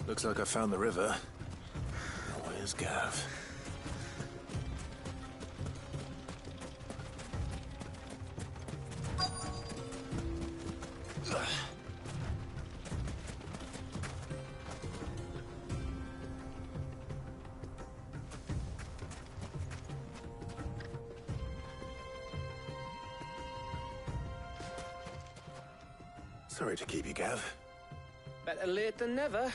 Looks like I found the river. Where's Gav? Sorry to keep you, Gav. Better late than never.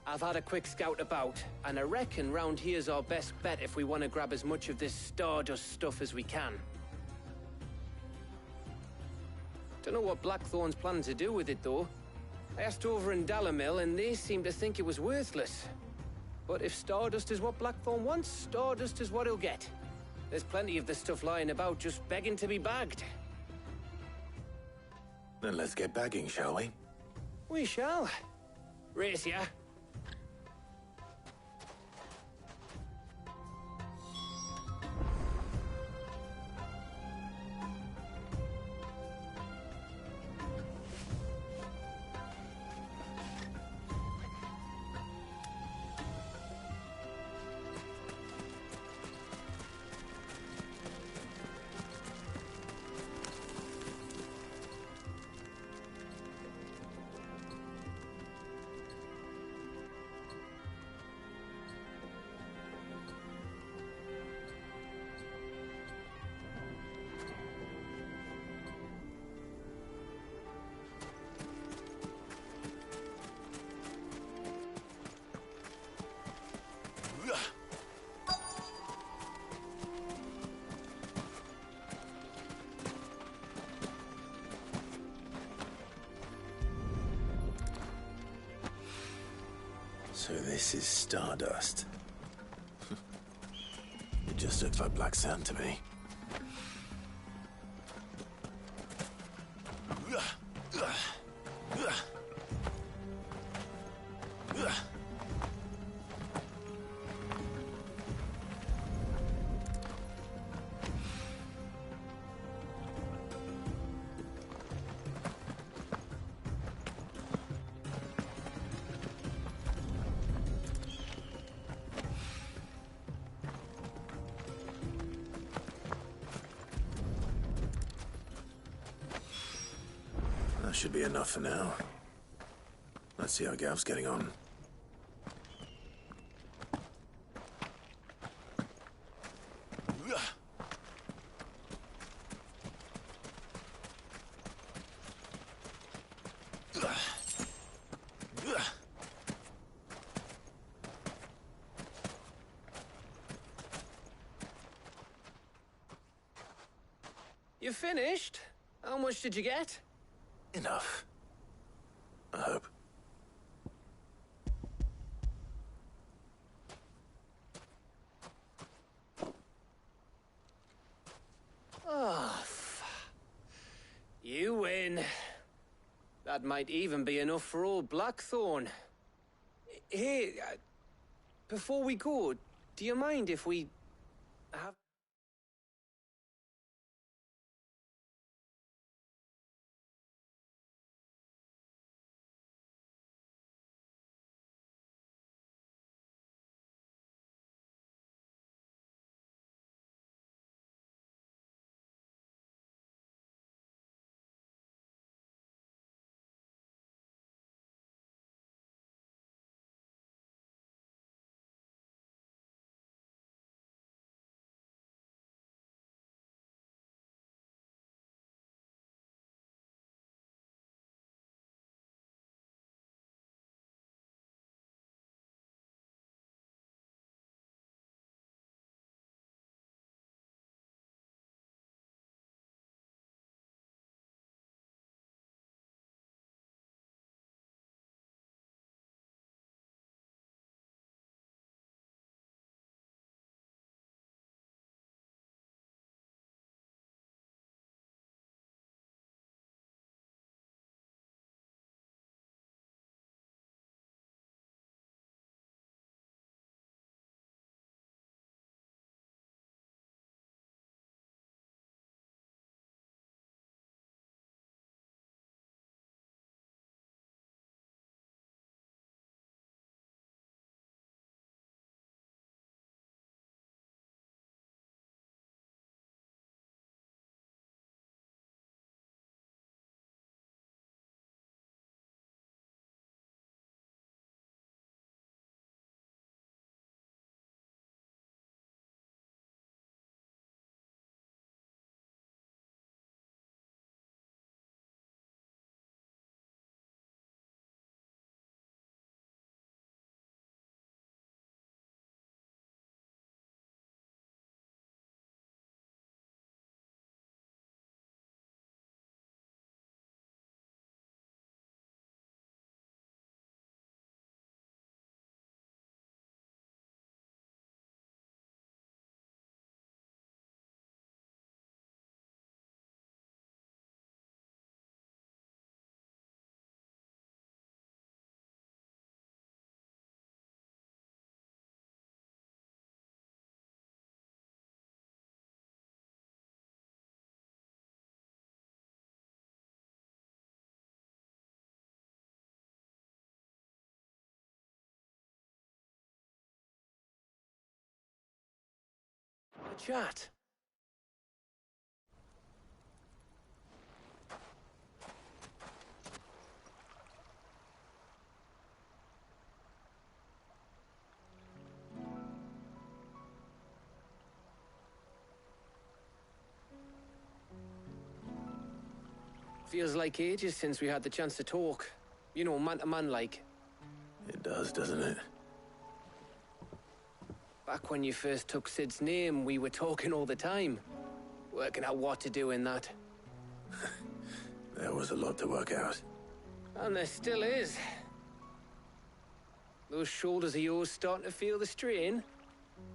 I've had a quick scout about, and I reckon round here's our best bet if we want to grab as much of this Stardust stuff as we can. Don't know what Blackthorn's planning to do with it, though. I asked over in Dalamil, and they seem to think it was worthless. But if Stardust is what Blackthorn wants, Stardust is what he'll get. There's plenty of this stuff lying about, just begging to be bagged. Then let's get bagging, shall we? We shall. Race ya. So this is Stardust. It just looks like black sand to me. That should be enough for now. Let's see how Gav's getting on. You finished? How much did you get? Enough. I hope. Oh, you win. That might even be enough for old Blackthorn. Hey, before we go, do you mind if we have... a chat. Feels like ages since we had the chance to talk. You know, man to man like. It does, doesn't it? Back when you first took Sid's name, we were talking all the time. Working out what to do in that. There was a lot to work out. And there still is. Those shoulders of yours starting to feel the strain.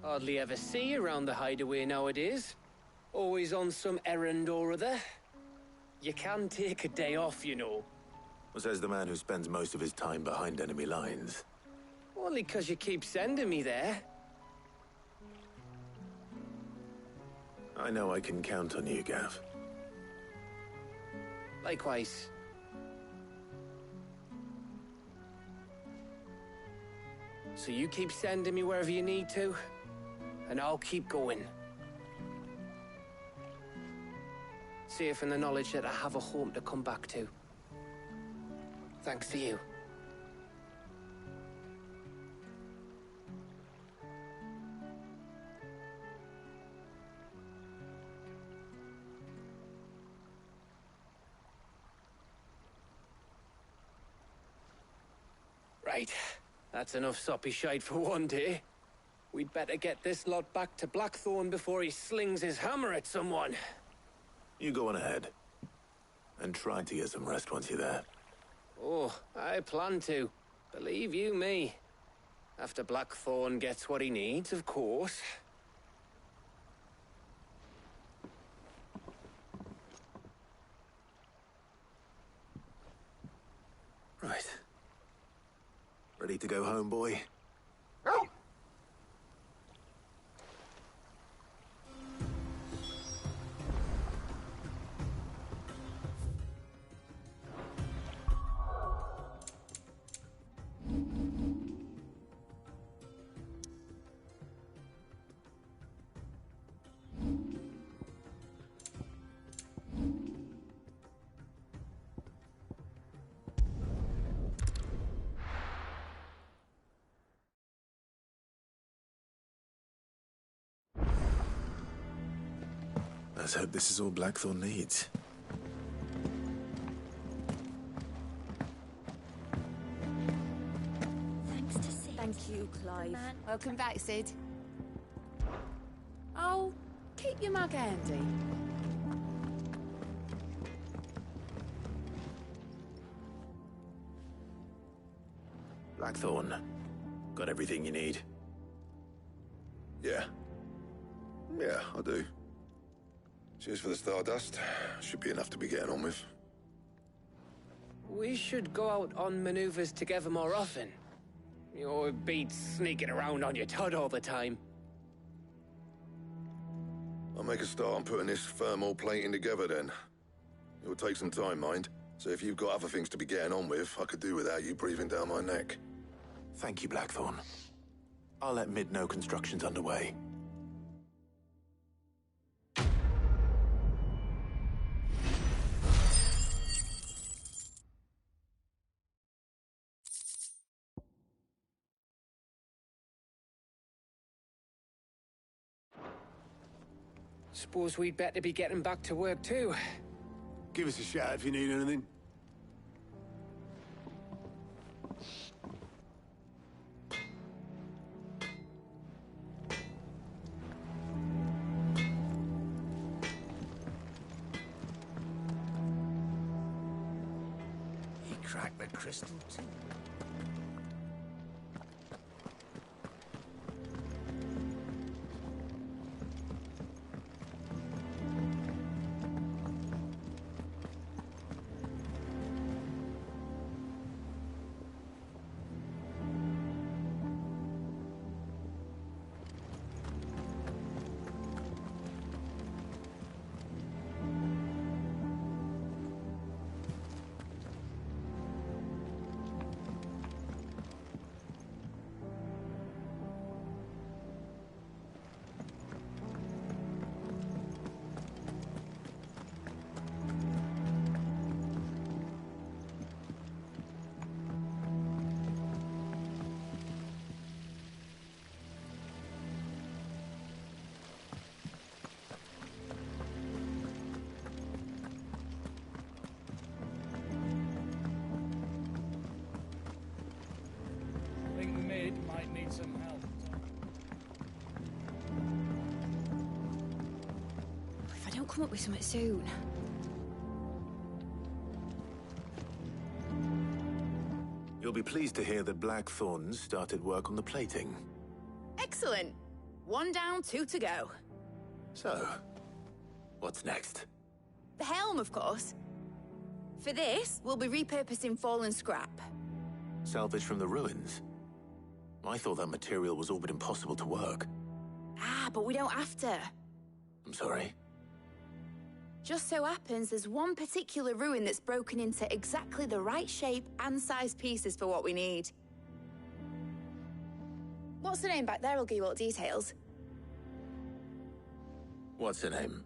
Hardly ever see you around the hideaway nowadays. Always on some errand or other. You can take a day off, you know. Says the man who spends most of his time behind enemy lines. Only 'cause you keep sending me there. I know I can count on you, Gav. Likewise. So you keep sending me wherever you need to, and I'll keep going. Safe in the knowledge that I have a home to come back to. Thanks to you. Right. That's enough soppy shite for one day. We'd better get this lot back to Blackthorn before he slings his hammer at someone. You go on ahead. And try to get some rest once you're there. Oh, I plan to. Believe you me. After Blackthorn gets what he needs, of course. Right. Ready to go home, boy? Let's hope this is all Blackthorn needs. Thanks to Sid. Thank you, Clive. Man. Welcome back, Sid. Oh, keep your mug handy. Blackthorn, got everything you need? Yeah. Yeah, I do. Cheers for the Stardust. Should be enough to be getting on with. We should go out on maneuvers together more often. You know, it beats sneaking around on your Todd all the time. I'll make a start on putting this thermal plating together then. It will take some time, mind. So if you've got other things to be getting on with, I could do without you breathing down my neck. Thank you, Blackthorn. I'll let Mid know construction's underway. Suppose we'd better be getting back to work too. Give us a shout if you need anything. He cracked the crystal too. come up with something soon. You'll be pleased to hear that Blackthorn's started work on the plating. Excellent. 1 down, 2 to go. So, what's next? The helm, of course. For this, we'll be repurposing fallen scrap. Salvage from the ruins? I thought that material was all but impossible to work. Ah, but we don't have to. I'm sorry. Just so happens there's one particular ruin that's broken into exactly the right shape and size pieces for what we need. What's the name back there? I'll give you all the details. What's her name?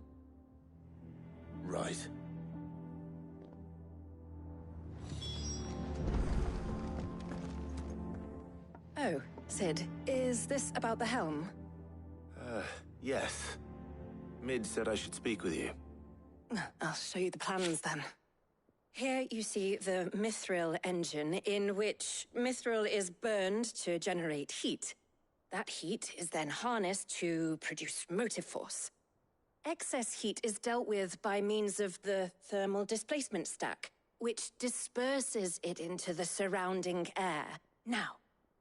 Right. Oh, Sid, is this about the helm? Yes. Mid said I should speak with you. I'll show you the plans then. Here you see the mithril engine, in which mithril is burned to generate heat. That heat is then harnessed to produce motive force. Excess heat is dealt with by means of the thermal displacement stack, which disperses it into the surrounding air. Now,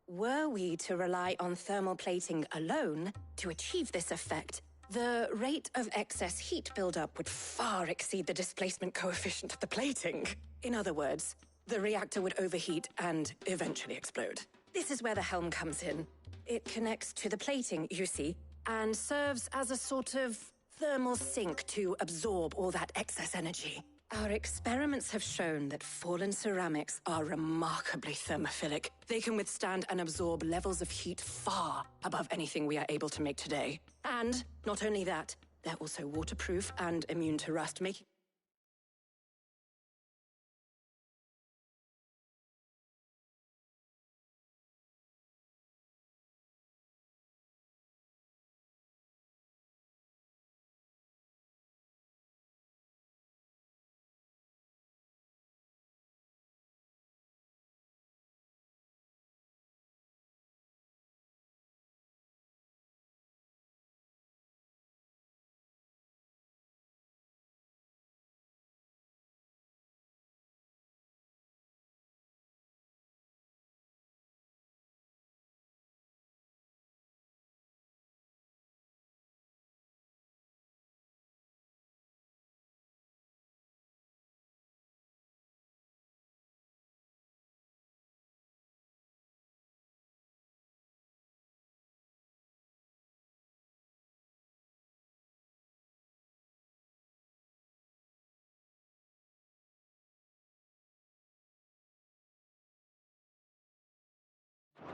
were we to rely on thermal plating alone to achieve this effect, the rate of excess heat buildup would far exceed the displacement coefficient of the plating. In other words, the reactor would overheat and eventually explode. This is where the helm comes in. It connects to the plating, you see, and serves as a sort of thermal sink to absorb all that excess energy. Our experiments have shown that fallen ceramics are remarkably thermophilic. They can withstand and absorb levels of heat far above anything we are able to make today. And not only that, they're also waterproof and immune to rust, making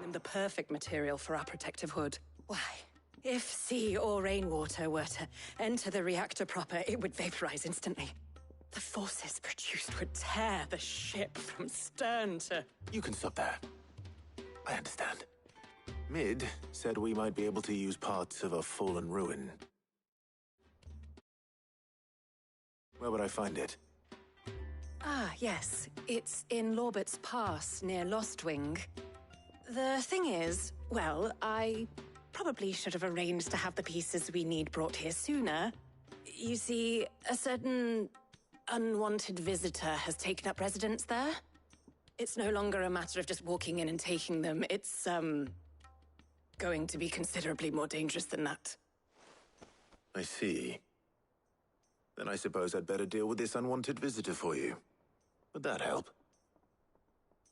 them the perfect material for our protective hood. Why, if sea or rainwater were to enter the reactor proper, it would vaporize instantly. The forces produced would tear the ship from stern to... You can stop there. I understand. Mid said we might be able to use parts of a fallen ruin. Where would I find it? Ah, yes. It's in Lorbert's Pass, near Lostwing. The thing is, well, I probably should have arranged to have the pieces we need brought here sooner. You see, a certain unwanted visitor has taken up residence there. It's no longer a matter of just walking in and taking them. It's, going to be considerably more dangerous than that. I see. Then I suppose I'd better deal with this unwanted visitor for you. Would that help?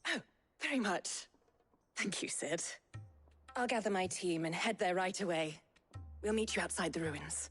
Oh, very much. Thank you, Sid. I'll gather my team and head there right away. We'll meet you outside the ruins.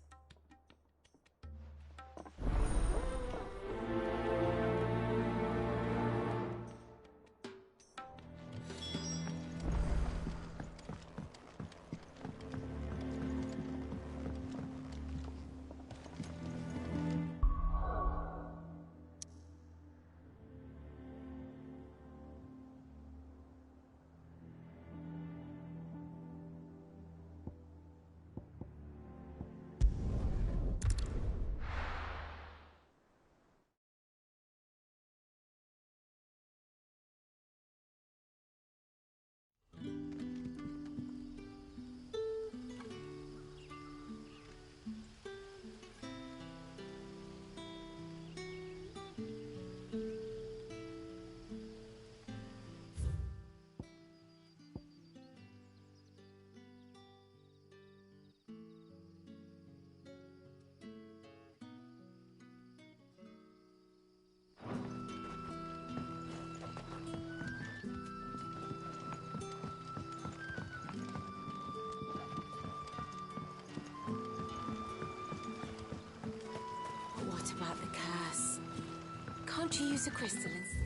What about the curse? Can't you use a crystal instead?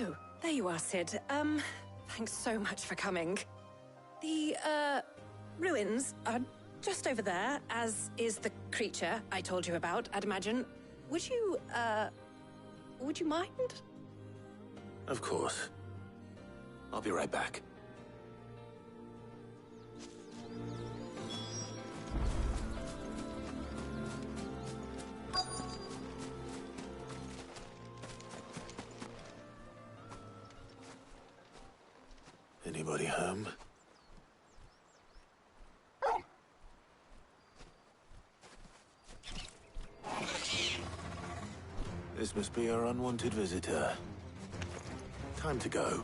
Oh, there you are, Sid. Thanks so much for coming. The, ruins are just over there, as is the creature I told you about, I'd imagine. Would you mind? Of course. I'll be right back. Anybody home? This must be our unwanted visitor. Time to go.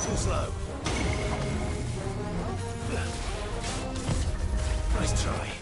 Too slow. Nice try.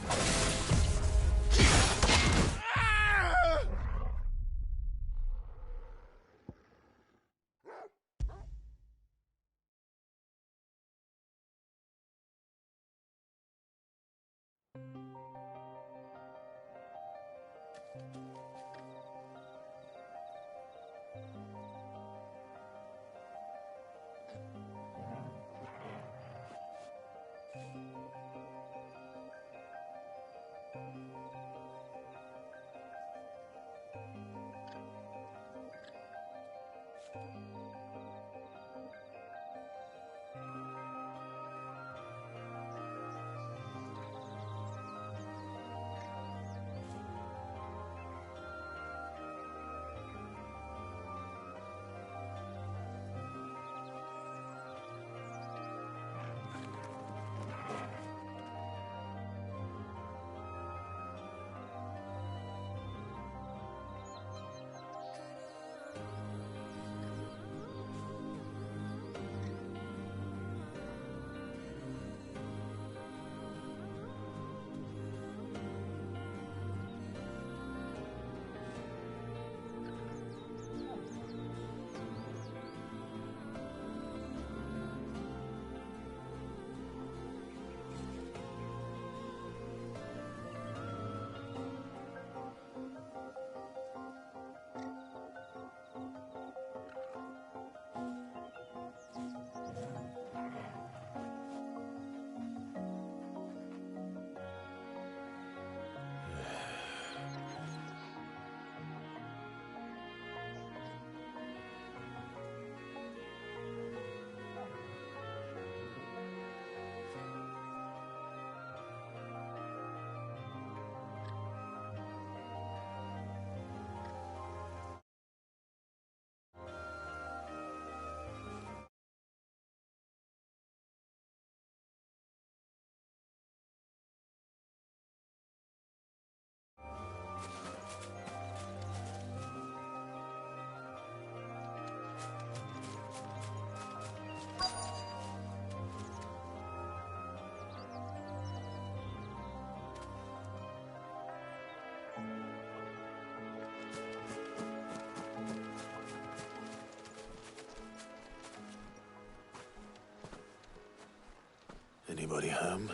Anybody home?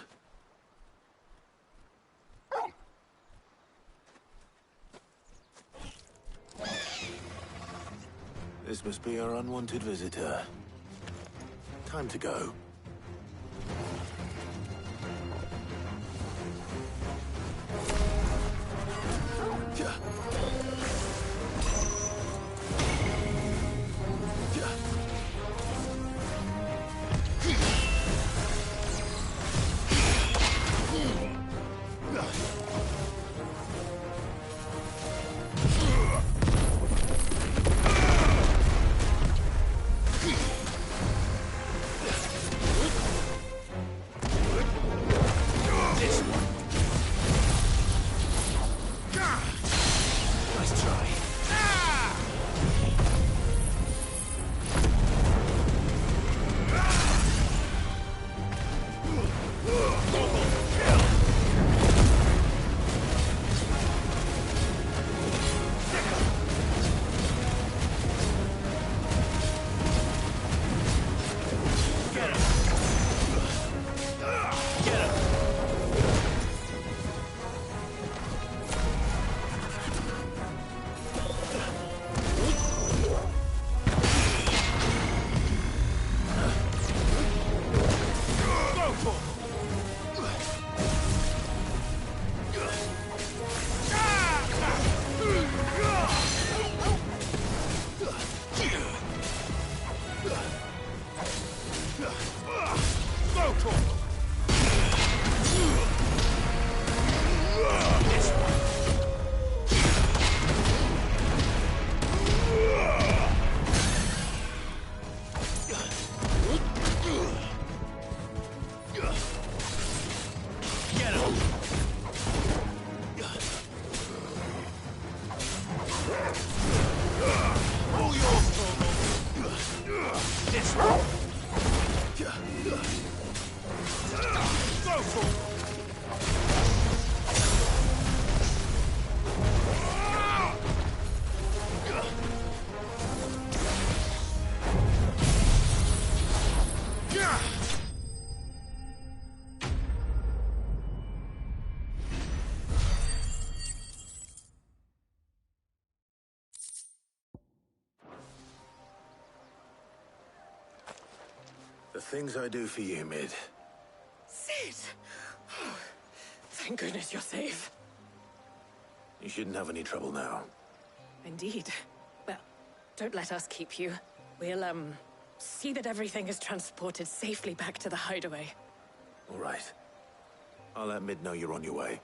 This must be our unwanted visitor. Time to go. The things I do for you, Mid. Sid! Oh, thank goodness you're safe. You shouldn't have any trouble now. Indeed. Well, don't let us keep you. We'll, see that everything is transported safely back to the hideaway. All right. I'll let Mid know you're on your way.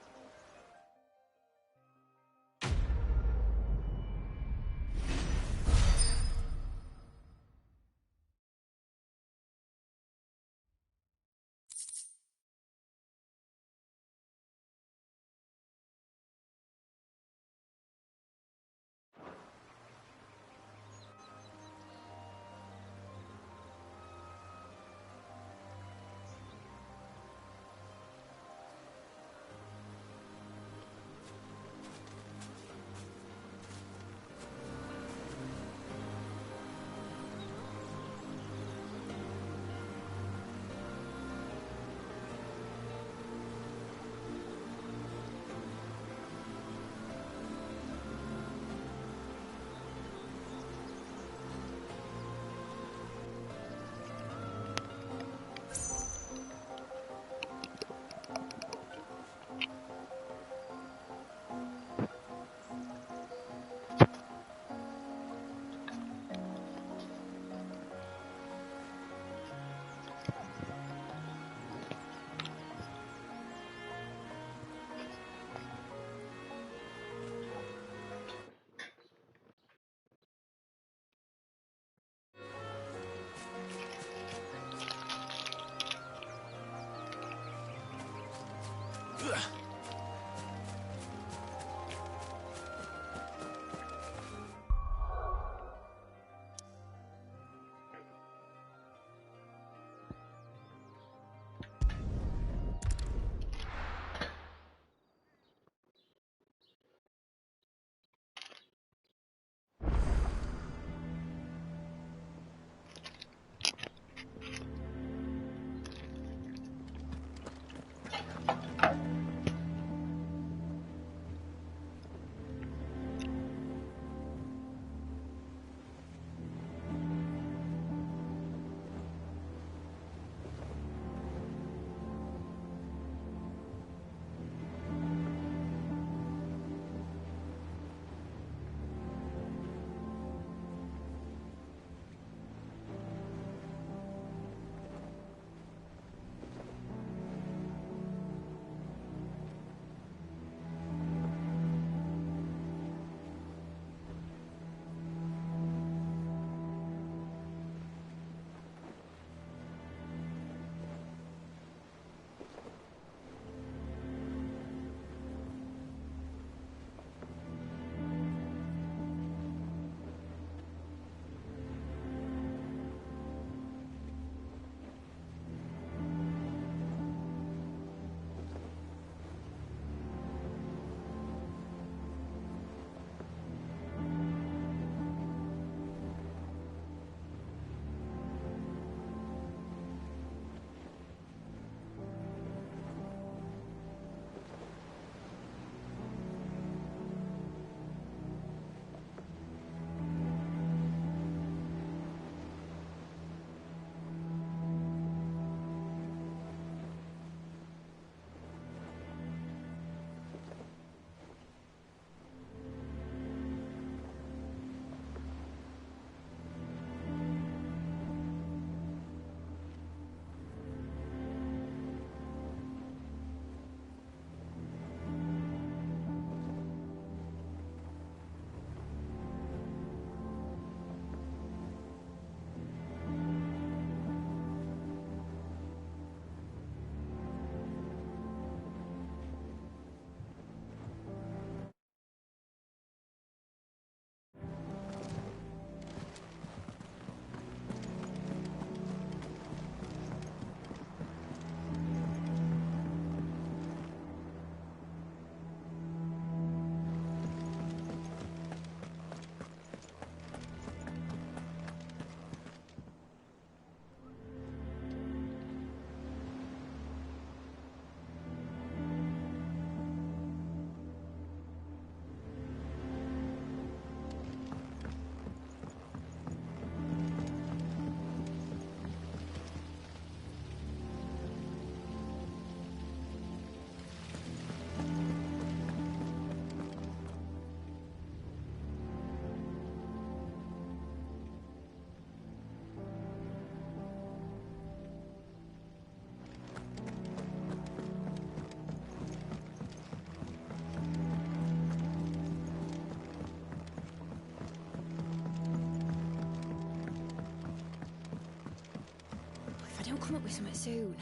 come up with something soon.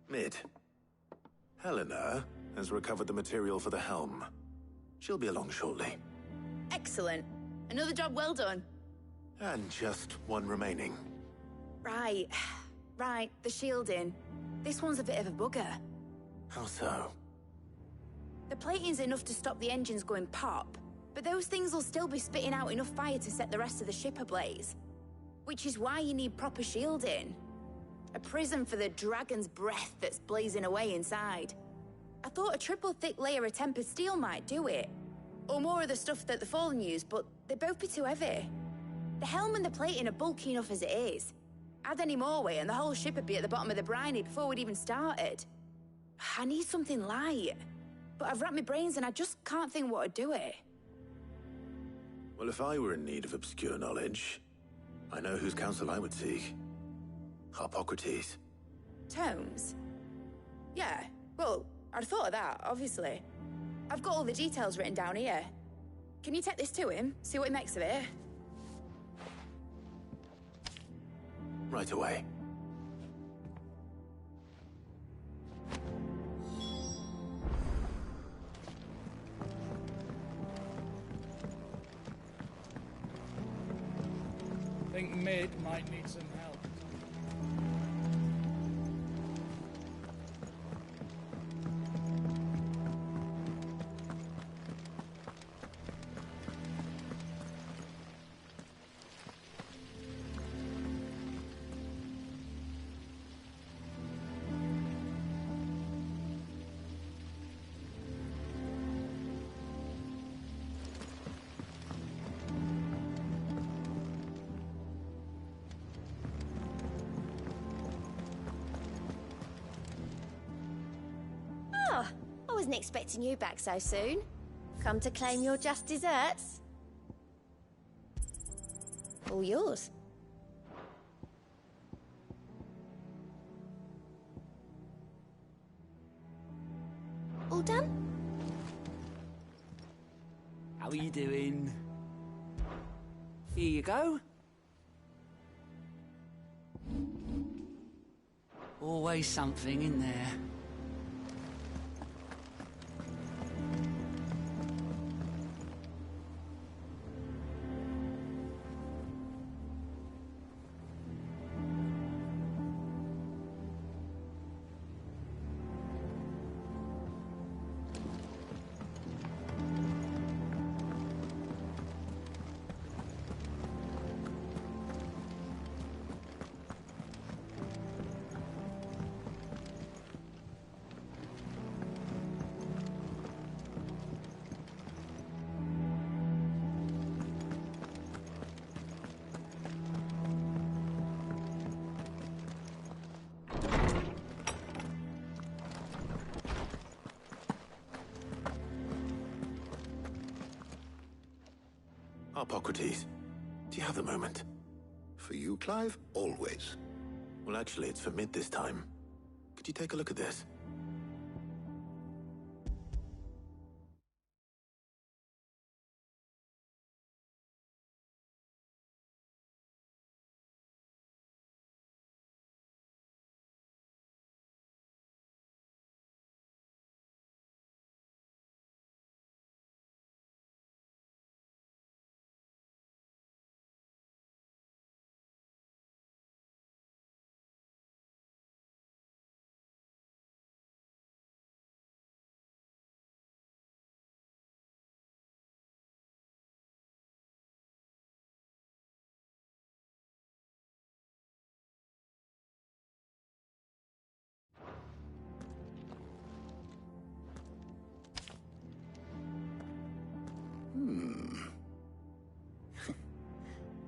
Mid. Helena has recovered the material for the helm. She'll be along shortly. Excellent. Another job well done. And just one remaining. Right. Right, the shielding. This one's a bit of a bugger. How so? The plating's enough to stop the engines going pop, but those things will still be spitting out enough fire to set the rest of the ship ablaze. Which is why you need proper shielding. A prison for the dragon's breath that's blazing away inside. I thought a triple thick layer of tempered steel might do it. Or more of the stuff that the Fallen use, but they'd both be too heavy. The helm and the plating are bulky enough as it is. Add any more weight and the whole ship would be at the bottom of the briny before we'd even started. I need something light. But I've racked my brains and I just can't think what would do it. Well, if I were in need of obscure knowledge, I know whose counsel I would seek. Harpocrates. Tomes? Yeah, well, I'd thought of that, obviously. I've got all the details written down here. Can you take this to him, see what he makes of it? Right away. Think Mid might need some help. I wasn't expecting you back so soon. Come to claim your just desserts? All yours. All done? How are you doing? Here you go. Always something in there. Harpocrates, do you have a moment? For you, Clive, always. Well, actually, it's for Mid this time. Could you take a look at this?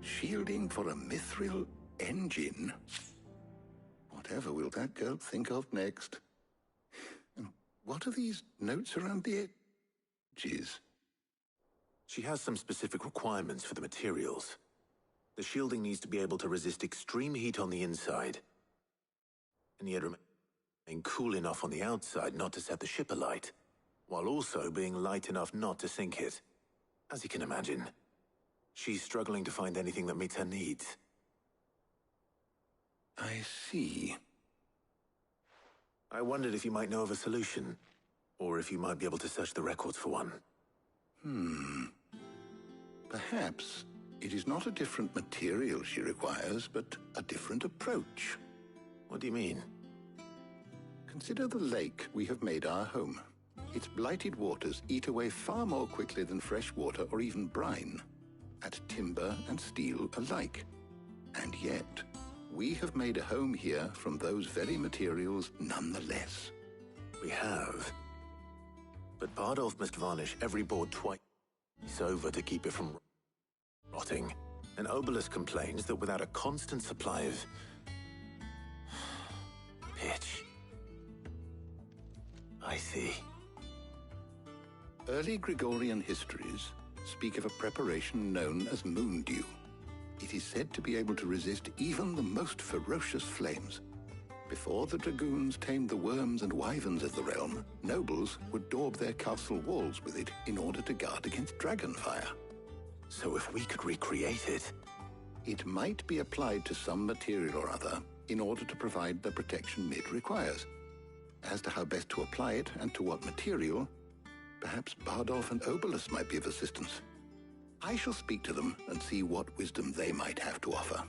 Shielding for a mithril engine? Whatever will that girl think of next? And what are these notes around the edges? She has some specific requirements for the materials. The shielding needs to be able to resist extreme heat on the inside, and yet remain cool enough on the outside not to set the ship alight, while also being light enough not to sink it. As you can imagine, she's struggling to find anything that meets her needs. I see. I wondered if you might know of a solution, or if you might be able to search the records for one. Perhaps it is not a different material she requires, but a different approach. What do you mean? Consider the lake we have made our home. Its blighted waters eat away far more quickly than fresh water or even brine, at timber and steel alike. And yet, we have made a home here from those very materials nonetheless. We have. But Bardolph must varnish every board twice over to keep it from rotting. And Obelus complains that without a constant supply of pitch. I see. Early Gregorian histories speak of a preparation known as moon dew. It is said to be able to resist even the most ferocious flames. Before the dragoons tamed the worms and wyverns of the realm, nobles would daub their castle walls with it in order to guard against dragonfire. So if we could recreate it... It might be applied to some material or other in order to provide the protection Mid requires. As to how best to apply it and to what material, perhaps Bardolph and Obelus might be of assistance. I shall speak to them and see what wisdom they might have to offer.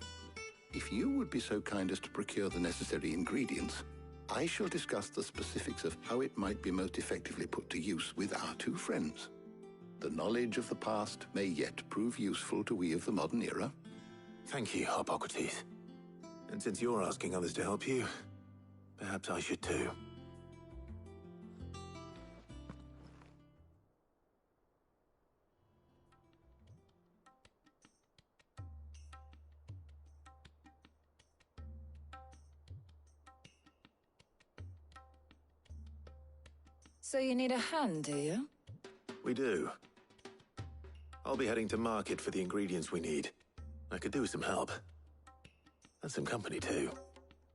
If you would be so kind as to procure the necessary ingredients, I shall discuss the specifics of how it might be most effectively put to use with our two friends. The knowledge of the past may yet prove useful to we of the modern era. Thank you, Hippocrates. And since you're asking others to help you, perhaps I should too. So you need a hand, do you? We do. I'll be heading to market for the ingredients we need. I could do with some help. And some company, too.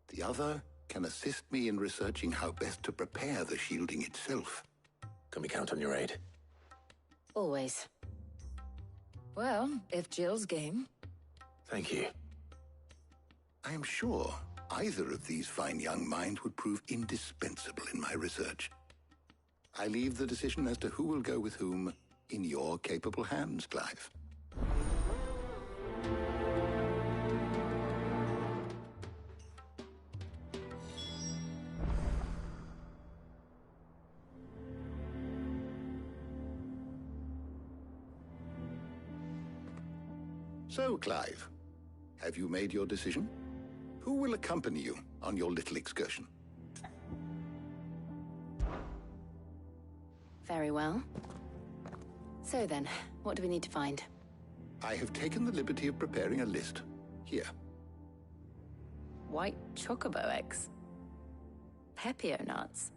The other can assist me in researching how best to prepare the shielding itself. Can we count on your aid? Always. Well, if Jill's game. Thank you. I am sure either of these fine young minds would prove indispensable in my research. I leave the decision as to who will go with whom in your capable hands, Clive. So, Clive, have you made your decision? Who will accompany you on your little excursion? Very well. So then, what do we need to find? I have taken the liberty of preparing a list. Here. White chocobo eggs. Pepio nuts.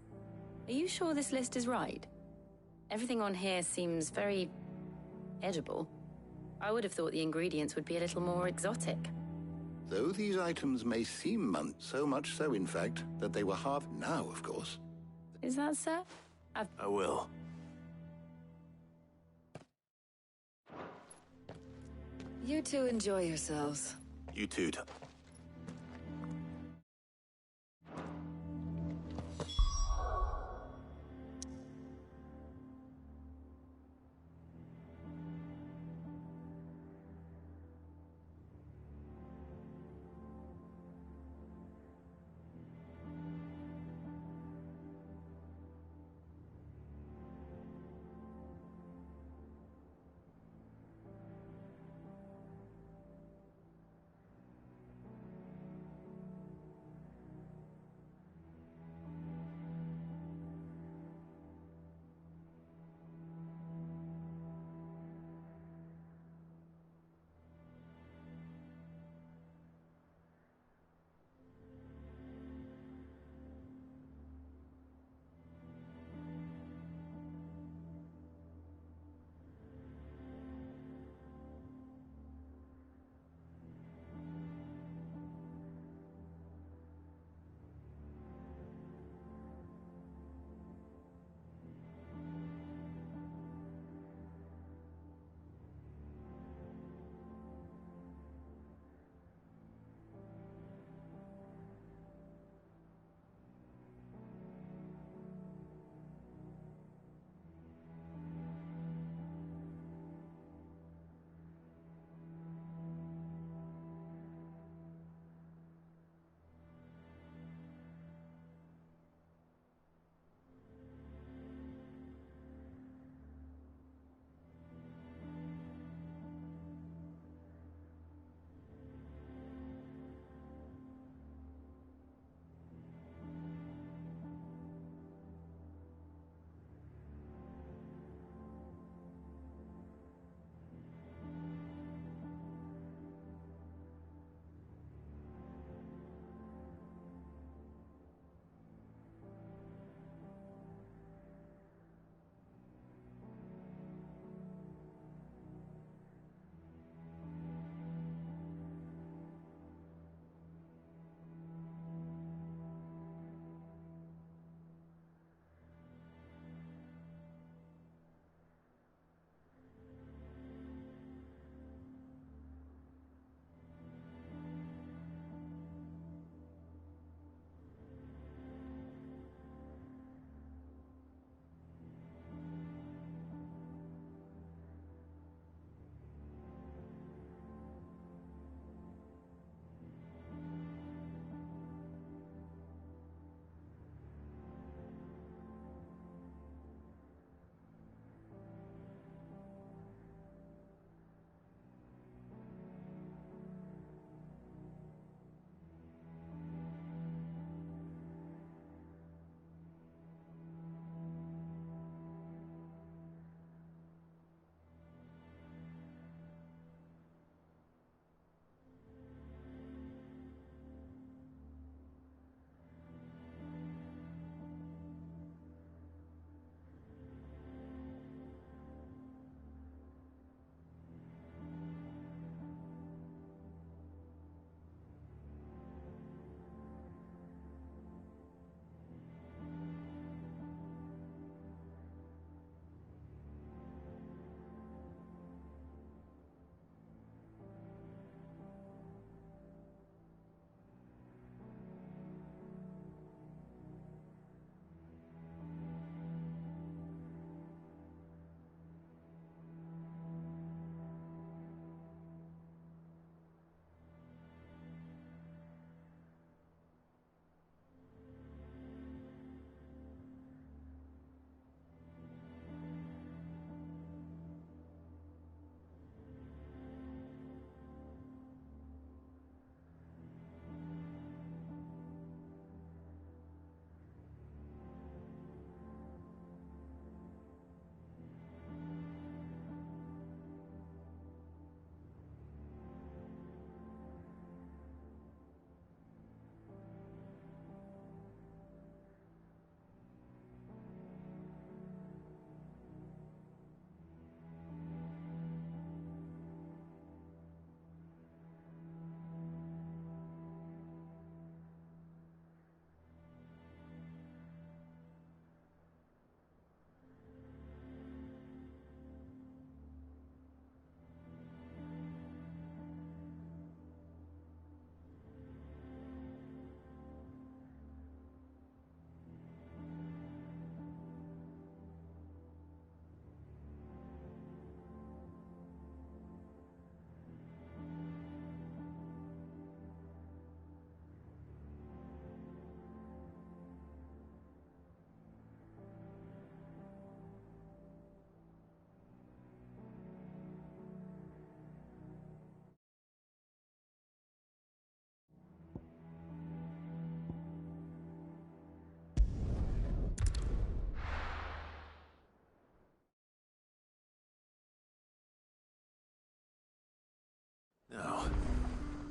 Are you sure this list is right? Everything on here seems very edible. I would have thought the ingredients would be a little more exotic. Though these items may seem so much so, in fact, that they were halved now, of course. Is that so? I will. You two enjoy yourselves. You too.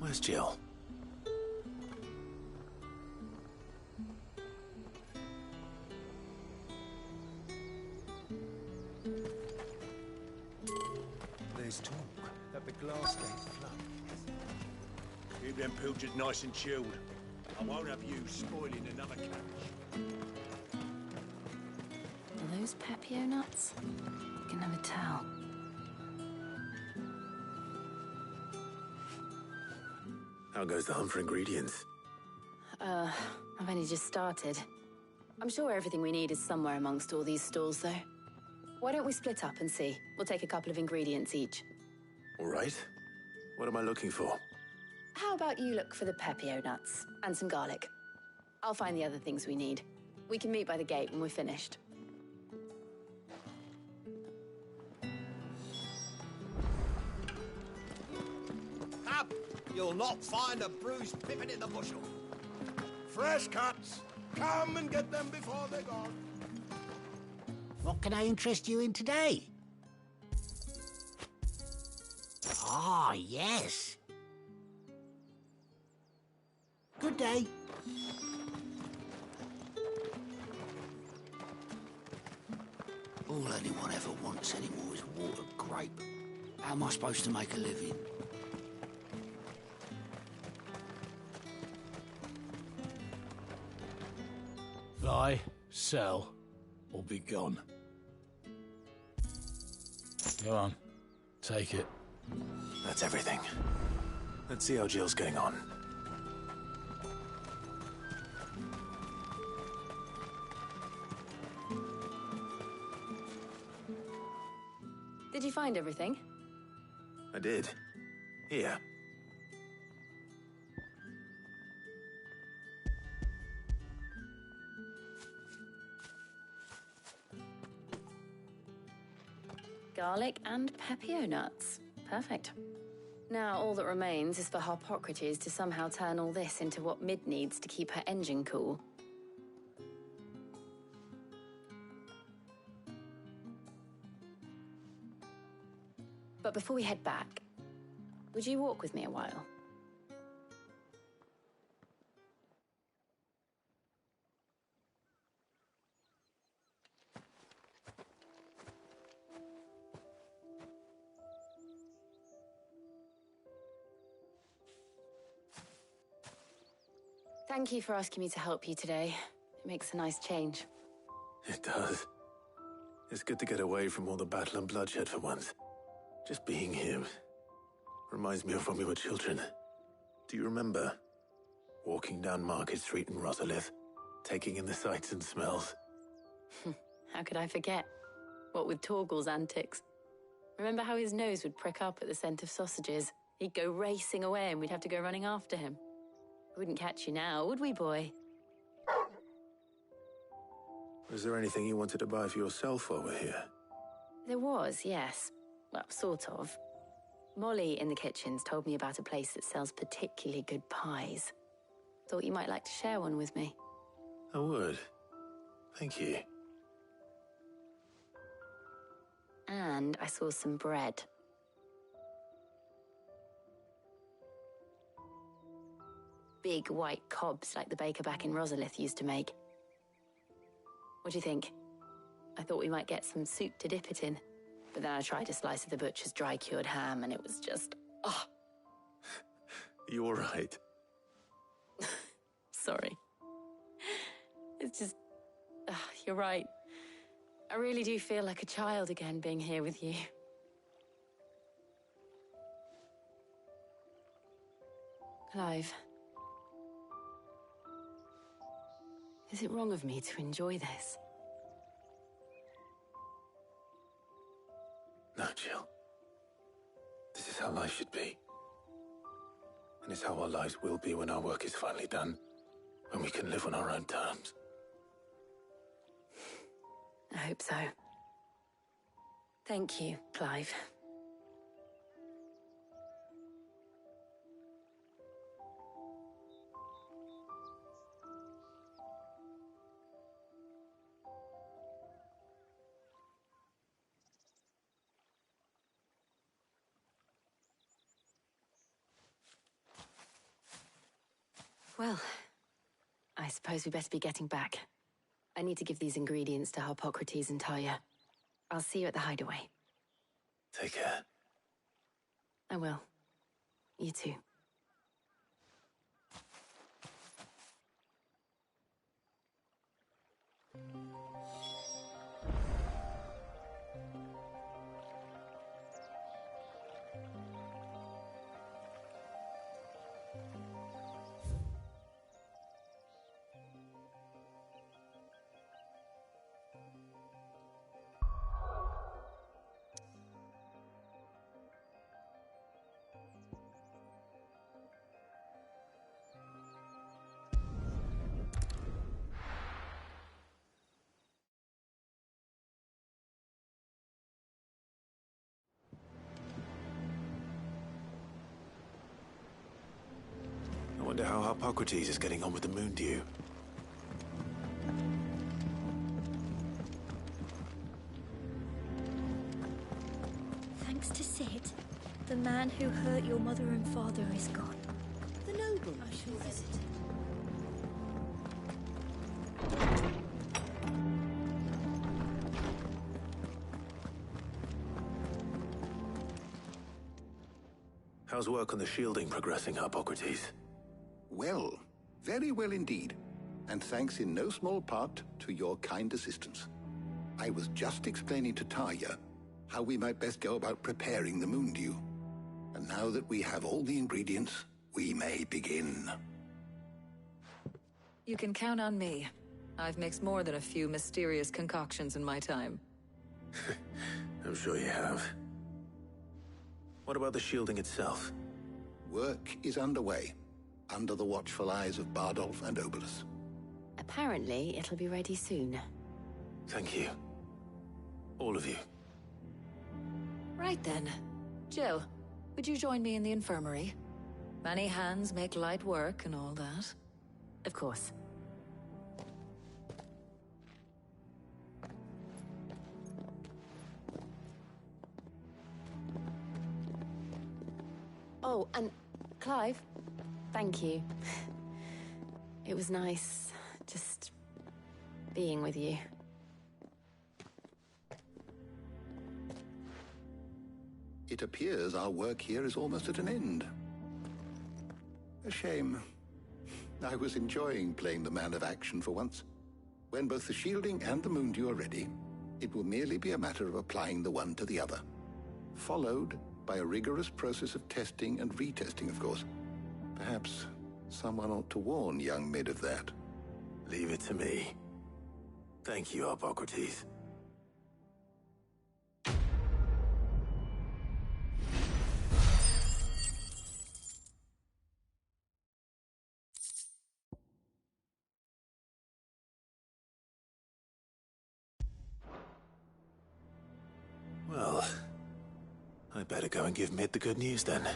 Where's Jill? There's talk that the glass gate flood. Keep them pilchers nice and chilled. I won't have you spoiling another catch. Are those Pepio nuts? You can never tell. How goes the hunt for ingredients? I've only just started. I'm sure everything we need is somewhere amongst all these stalls, though. Why don't we split up and see? We'll take a couple of ingredients each. All right. What am I looking for? How about you look for the Pepio nuts and some garlic? I'll find the other things we need. We can meet by the gate when we're finished. Up! You'll not find a bruised pippin in the bushel. Fresh cuts. Come and get them before they're gone. What can I interest you in today? Ah, yes. Good day. All anyone ever wants anymore is water grape. How am I supposed to make a living? Buy, sell, or be gone. Go on, take it. That's everything. Let's see how Jill's getting on. Did you find everything? I did. Here. Garlic and Pepio nuts. Perfect. Now all that remains is for Harpocrates to somehow turn all this into what Mid needs to keep her engine cool. But before we head back, would you walk with me a while? Thank you for asking me to help you today. It makes a nice change. It does. It's good to get away from all the battle and bloodshed for once. Just being here reminds me of when we were children. Do you remember? Walking down Market Street in Rosalith, taking in the sights and smells. How could I forget? What with Torgal's antics. Remember how his nose would prick up at the scent of sausages? He'd go racing away and we'd have to go running after him. We wouldn't catch you now, would we, boy? Was there anything you wanted to buy for yourself while we're here? There was, yes. Well, sort of. Molly in the kitchens told me about a place that sells particularly good pies. Thought you might like to share one with me. I would. Thank you. And I saw some bread. Big white cobs like the baker back in Rosalith used to make. What do you think? I thought we might get some soup to dip it in. But then I tried a slice of the butcher's dry-cured ham and it was just... oh. You all right? Sorry. It's just... you're right. I really do feel like a child again being here with you. Clive. Is it wrong of me to enjoy this? No, Jill. This is how life should be. And it's how our lives will be when our work is finally done. When we can live on our own terms. I hope so. Thank you, Clive. Well, I suppose we better be getting back. I need to give these ingredients to Harpocrates and Talia. I'll see you at the hideaway. Take care. I will. You too. I wonder how Harpocrates is getting on with the moon dew. Thanks to Sid, the man who hurt your mother and father is gone. The noble I shall visit. How's work on the shielding progressing, Harpocrates? Well, very well indeed. And thanks in no small part to your kind assistance. I was just explaining to Talia how we might best go about preparing the moon dew. And now that we have all the ingredients, we may begin. You can count on me. I've mixed more than a few mysterious concoctions in my time. I'm sure you have. What about the shielding itself? Work is underway, under the watchful eyes of Bardolph and Obolus. Apparently, it'll be ready soon. Thank you. All of you. Right then. Jill, would you join me in the infirmary? Many hands make light work and all that. Of course. Oh, and Clive, thank you. It was nice just being with you. It appears our work here is almost at an end. A shame. I was enjoying playing the man of action for once. When both the shielding and the moon dew are ready, it will merely be a matter of applying the one to the other. Followed by a rigorous process of testing and retesting, of course. Perhaps someone ought to warn young Mid of that. Leave it to me. Thank you, Harpocrates. Well, I better go and give Mid the good news then.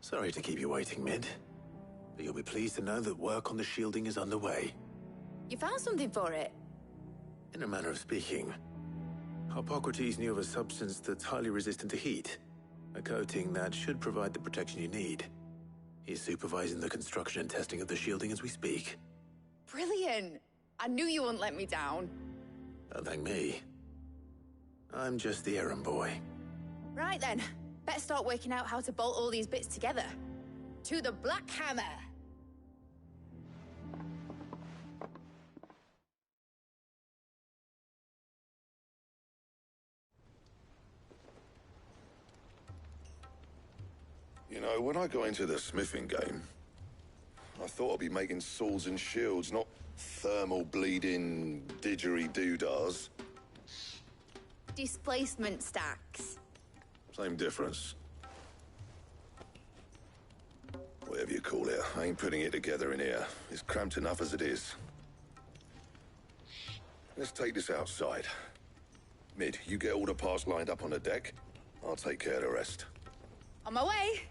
Sorry to keep you waiting, Mid. But you'll be pleased to know that work on the shielding is underway. You found something for it? In a manner of speaking, Hippocrates knew of a substance that's highly resistant to heat. A coating that should provide the protection you need. He's supervising the construction and testing of the shielding as we speak. Brilliant! I knew you wouldn't let me down. Don't thank me. I'm just the errand boy. Right then, better start working out how to bolt all these bits together. To the Black Hammer! You know, when I got into the smithing game, I thought I'd be making swords and shields, not thermal bleeding didgeridoo-dahs. Displacement stacks. Same difference. Whatever you call it, I ain't putting it together in here. It's cramped enough as it is. Let's take this outside. Mid, you get all the parts lined up on the deck. I'll take care of the rest. On my way!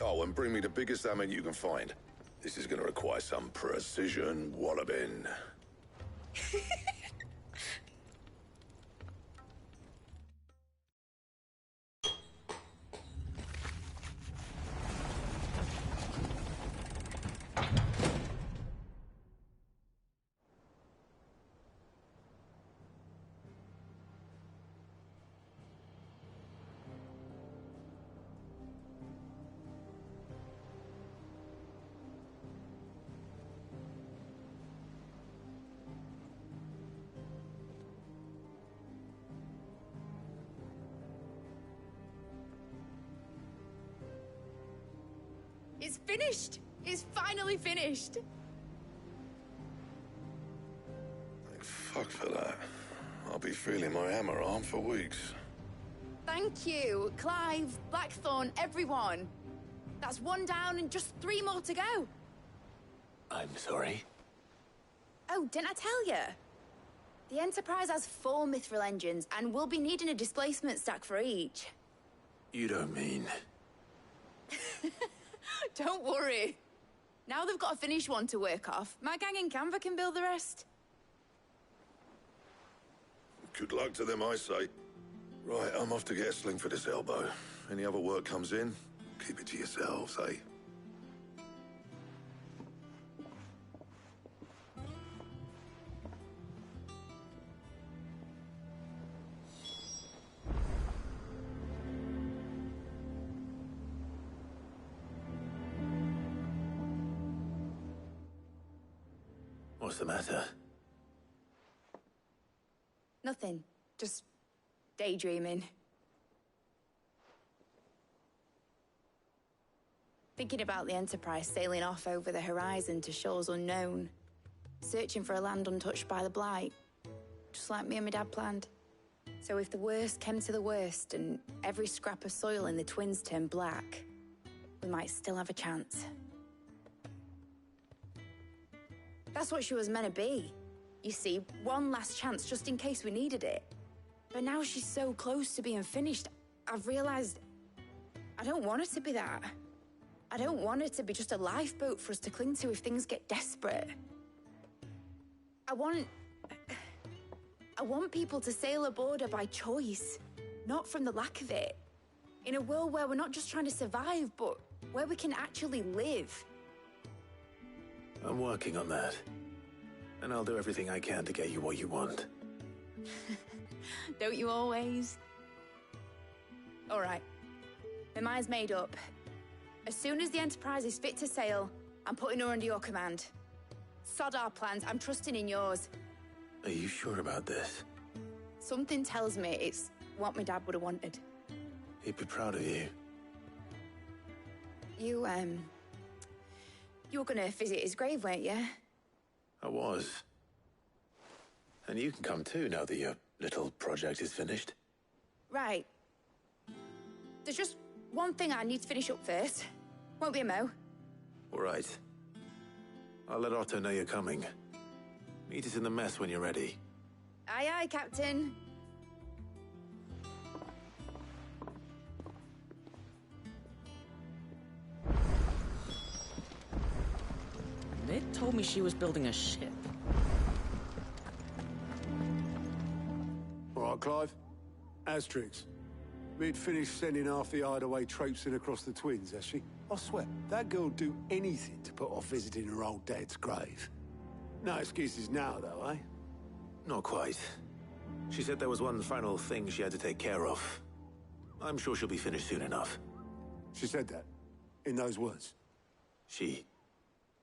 Oh, and bring me the biggest hammer you can find. This is gonna require some precision walloping. It's finished! It's finally finished! Thank fuck for that. I'll be feeling my hammer arm for weeks. Thank you, Clive, Blackthorn, everyone. That's one down and just 3 more to go. I'm sorry? Oh, didn't I tell you? The Enterprise has 4 mithril engines, and we'll be needing a displacement stack for each. You don't mean... Don't worry. Now they've got a finished one to work off, my gang in Canva can build the rest. Good luck to them, I say. Right, I'm off to get a sling for this elbow. Any other work comes in, keep it to yourselves, eh? What's the matter? Nothing. Just daydreaming. Thinking about the Enterprise sailing off over the horizon to shores unknown. Searching for a land untouched by the Blight. Just like me and my dad planned. So if the worst came to the worst and every scrap of soil in the Twins turned black, we might still have a chance. That's what she was meant to be. You see, one last chance just in case we needed it. But now she's so close to being finished, I've realized I don't want her to be that. I don't want her to be just a lifeboat for us to cling to if things get desperate. I want people to sail aboard her by choice, not from the lack of it. In a world where we're not just trying to survive, but where we can actually live. I'm working on that. And I'll do everything I can to get you what you want. Don't you always? All right. My mind's made up. As soon as the Enterprise is fit to sail, I'm putting her under your command. Sod our plans, I'm trusting in yours. Are you sure about this? Something tells me it's what my dad would have wanted. He'd be proud of you. You were gonna visit his grave, weren't you? I was. And you can come too now that your little project is finished. Right. There's just one thing I need to finish up first. Won't be a mo. All right. I'll let Otto know you're coming. Meet us in the mess when you're ready. Aye, aye, Captain. told me she was building a ship. All right, Clive. Asterix. We'd finished sending half the hideaway traipsing across the twins, has she? I swear, that girl'd do anything to put off visiting her old dad's grave. No excuses now, though, eh? Not quite. She said there was one final thing she had to take care of. I'm sure she'll be finished soon enough. She said that? In those words? She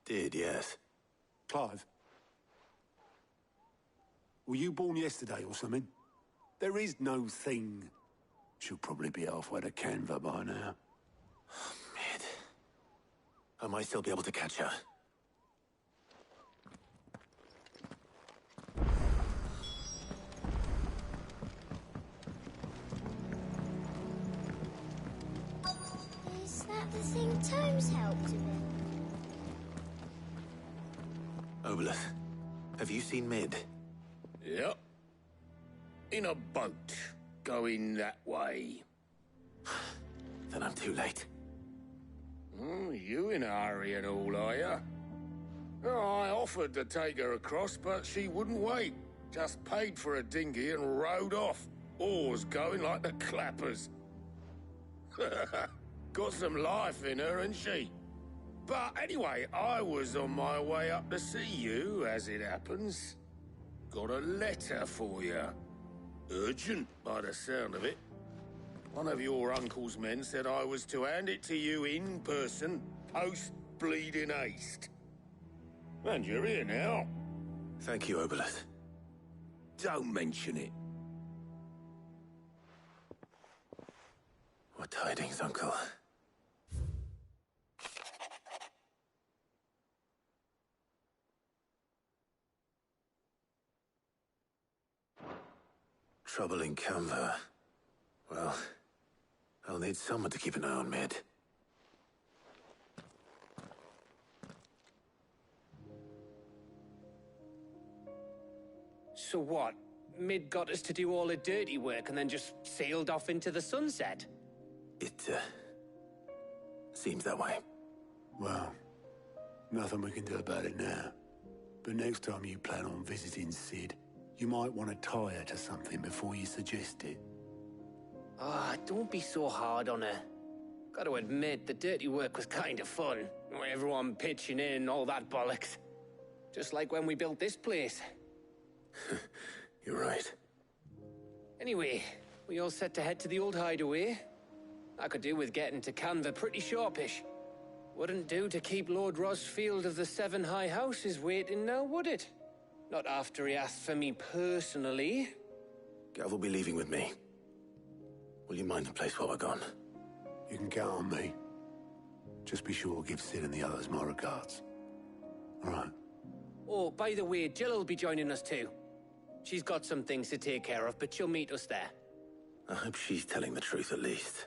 did, yes. Clive? Were you born yesterday or something? There is no thing. She'll probably be halfway to Canva by now. Mid. I might still be able to catch her. Is that the thing Tomes helped with? Obelith, have you seen Mid? Yep. In a boat, going that way. Then I'm too late. Oh, you in a hurry and all, are you? Oh, I offered to take her across, but she wouldn't wait. Just paid for a dinghy and rowed off. Oars going like the clappers. Got some life in her, ain't she? But anyway, I was on my way up to see you, as it happens. Got a letter for you. Urgent, by the sound of it. One of your uncle's men said I was to hand it to you in person, post-bleeding haste. And you're here now. Thank you, Obelith. Don't mention it. What tidings, Uncle? Trouble in Canva. Well, I'll need someone to keep an eye on Mid. So what? Mid got us to do all the dirty work and then just sailed off into the sunset? It, seems that way. Well, nothing we can do about it now. But next time you plan on visiting Sid, you might want to tie her to something before you suggest it. Ah, don't be so hard on her. Got to admit, the dirty work was kind of fun. Everyone pitching in, all that bollocks. Just like when we built this place. You're right. Anyway, we all set to head to the old hideaway. I could do with getting to Canva pretty sharpish. Wouldn't do to keep Lord Rosfield of the Seven High Houses waiting now, would it? Not after he asked for me personally. Gav will be leaving with me. Will you mind the place while we're gone? You can count on me. Just be sure to give Sid and the others my regards. All right. Oh, by the way, Jill will be joining us too. She's got some things to take care of, but she'll meet us there. I hope she's telling the truth at least.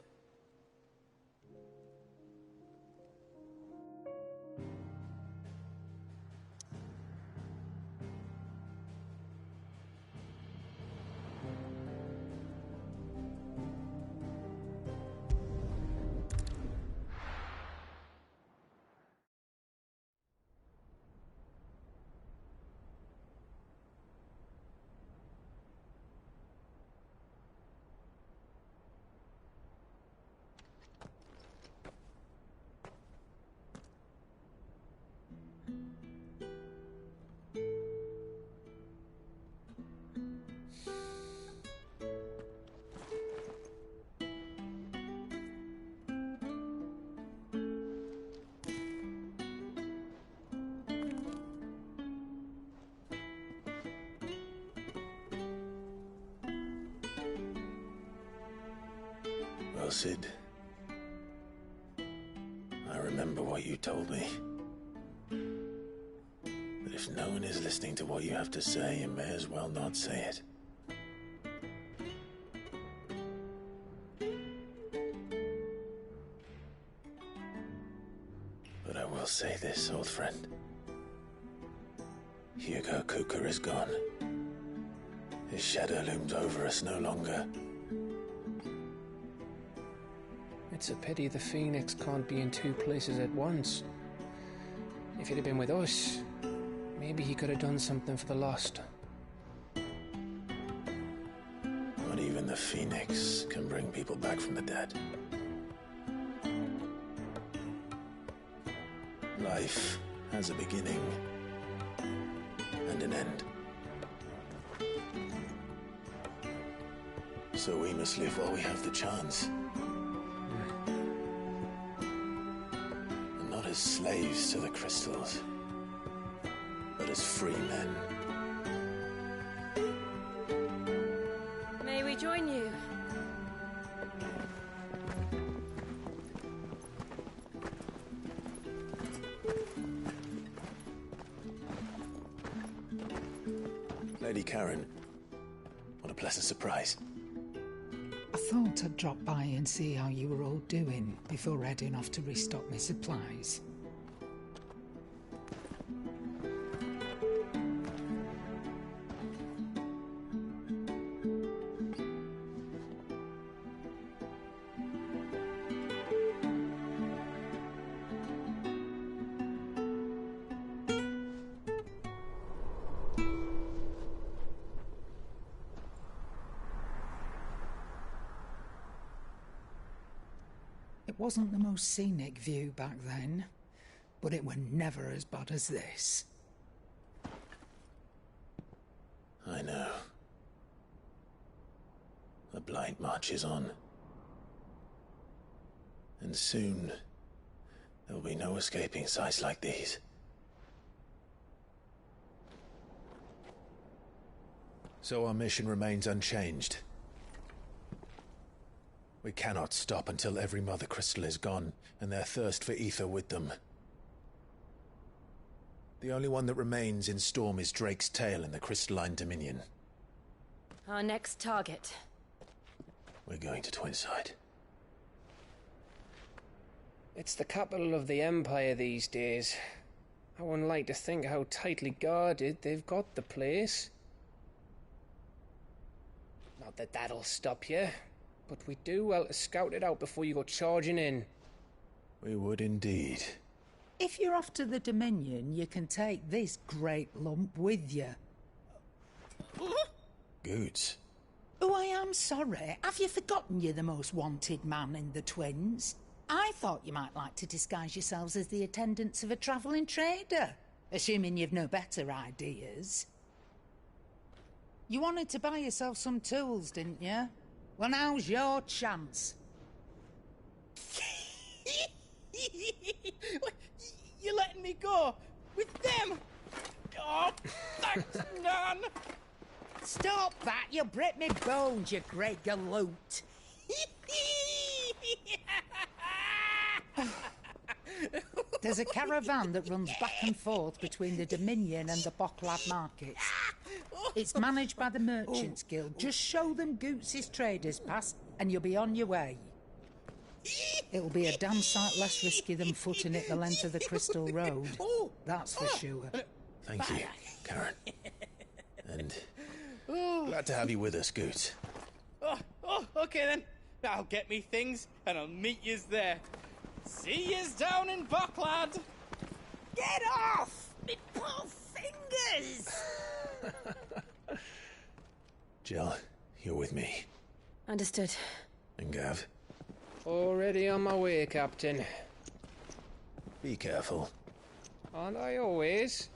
Well, Sid, I remember what you told me. That if no one is listening to what you have to say, you may as well not say it. But I will say this, old friend. Hugo Cooker is gone. His shadow looms over us no longer. It's a pity the Phoenix can't be in two places at once. If he'd have been with us, Maybe he could have done something for the lost. Not even the Phoenix can bring people back from the dead. Life has a beginning and an end. So we must live while we have the chance. And not as slaves to the crystals, but as free men. May we join you? Lady Karen, what a pleasant surprise. I thought I'd drop by and see how you were all doing before heading off to restock my supplies. It wasn't the most scenic view back then, but it were never as bad as this. I know. The blight marches on. And soon, there'll be no escaping sights like these. So our mission remains unchanged. We cannot stop until every Mother Crystal is gone, and their thirst for ether with them. The only one that remains in Storm is Drake's tail in the Crystalline Dominion. Our next target. We're going to Twinside. It's the capital of the Empire these days. I wouldn't like to think how tightly guarded they've got the place. Not that that'll stop you, but we do well to scout it out before you go charging in. We would indeed. If you're off to the Dominion, you can take this great lump with you. Goods. Oh, I am sorry. Have you forgotten you're the most wanted man in the Twins? I thought you might like to disguise yourselves as the attendants of a travelling trader, assuming you've no better ideas. You wanted to buy yourself some tools, didn't you? Well, now's your chance. You're letting me go with them? Oh, thanks, Nan. Stop that! You'll break me bones, you great galoot. There's a caravan that runs back and forth between the Dominion and the Bocklad markets. It's managed by the Merchants Guild. Just show them Goots' traders past and you'll be on your way. It'll be a damn sight less risky than footing it the length of the Crystal Road. That's for sure. Thank you, Karen. And glad to have you with us, Goots. Okay then. I'll get me things and I'll meet yous there. See yous down in Bocklad. Get off! Me poor fingers! Jill, you're with me. Understood. And Gav? Already on my way, Captain. Be careful. Aren't I always?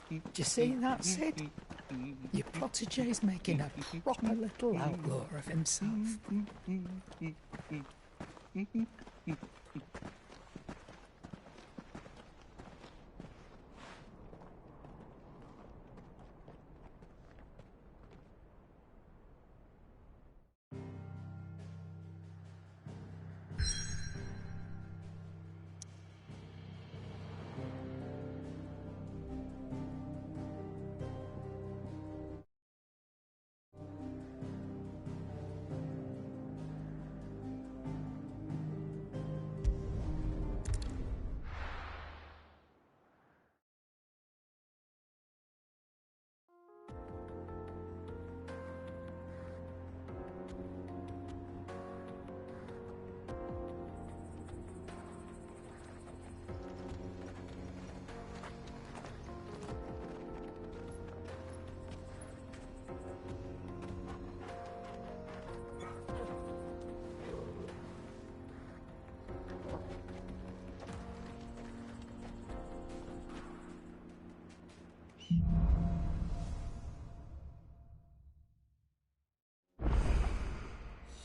Do you see that, Sid? Your protégé's making a proper little outlaw of himself.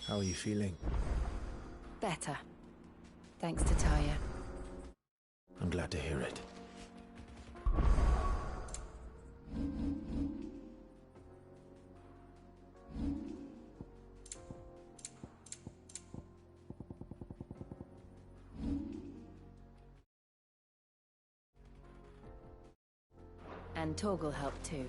How are you feeling? Better. Thanks to Taya. I'm glad to hear it. And Torgal helped too.